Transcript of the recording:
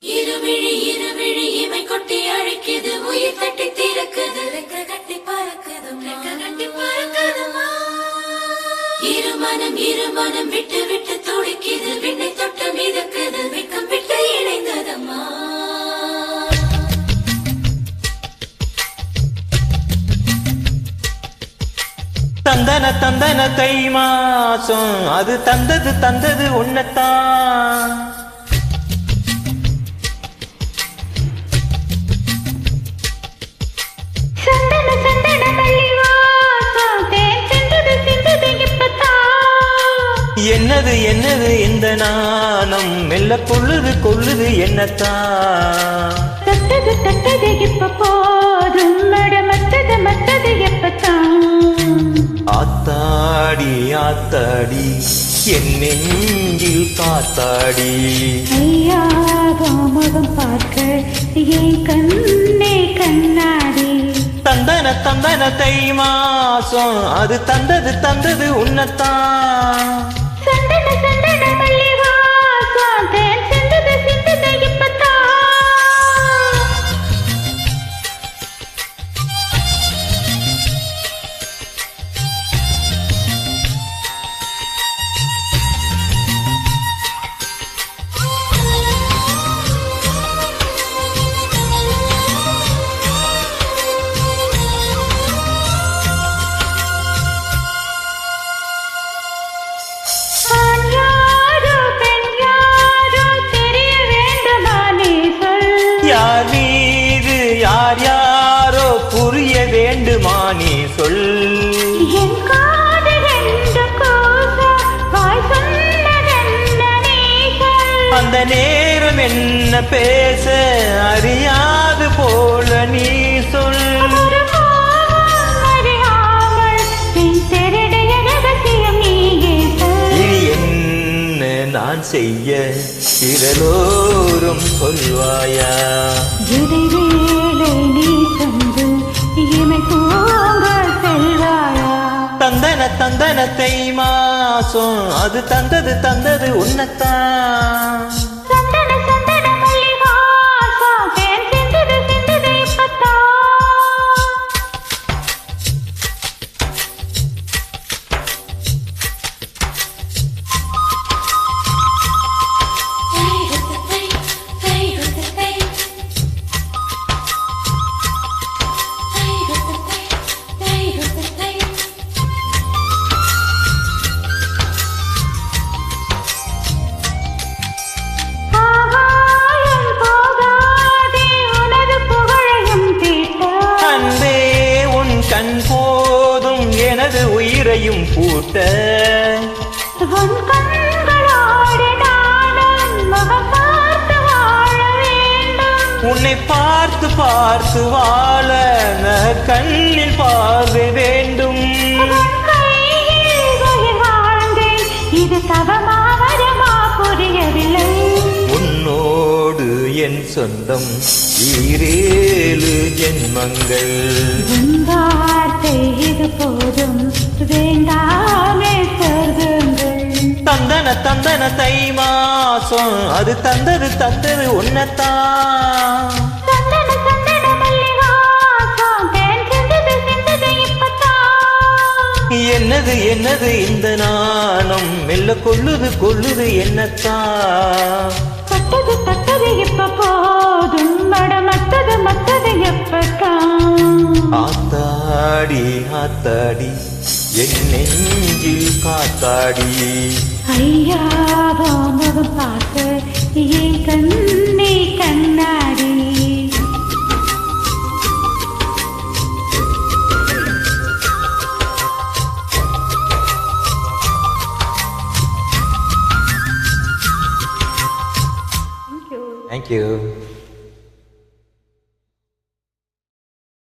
இருவிழி இருவிழி இமை கொட்டி அழைக்குது, உயிர் தட்டி திறக்குது, ரெக்க கட்டி பறக்குது, ரெக்க கட்டி பறக்குதுமா. இருமனம் விட்டு விட்டு துடிக்குது, விண்ணை தொட்டு மிதக்குது, வெக்கம் விட்டு இணைந்ததம்மா. தந்தன தந்தன தை மாசம் அது தந்தது உன்னத்தான். என்னது என்னது இந்த நாணம் மெல்ல கொள்ளுது என்னத்தான். தட்டது இப்ப போதும் மத்தது எப்பத்தான். ஆத்தாடி ஆத்தாடி என் நெஞ்சில் காத்தாடி. ஐயா முகம் பார்க்க என் கண்ணே கண்ணாடி. தந்தன தை மாசம் அது தந்தது உன்னத்தான். யார் மீது யார் யாரோ புரிய வேண்டுமா நீ சொல். அந்த நேரம் என்ன பேச அறியாது போல நீ சொல். இனி என்ன நான் செய்ய திரளோரும் சொல்வாயா. தந்தன தை மாசம் அது தந்தது உன்னத்தான். போதும் எனது உயிரையும் பூட்ட. உன்னை பார்த்து வாழ கண்ணில் பார்வை வேண்டும். இது தவமாவரமா புரியவில்லை. உன்னோடு என் சொந்தம் 7 ஜென்மங்கள். இது போதும் வேண்டாமே சொர்க்கங்கள். தந்தன தை மாசம் அது தந்தது உன்னத்தான். என்னது இந்த நாணம் மெல்ல கொள்ளுது என்னத்தான். தட்டது இப்ப போதும் மத்தது எப்பத்தான். ஆத்தாடி என் நெஞ்சில் காத்தாடி. ஐயா முகம் பார்க்க என் கண்ணே கண்ணாடி. Thank you.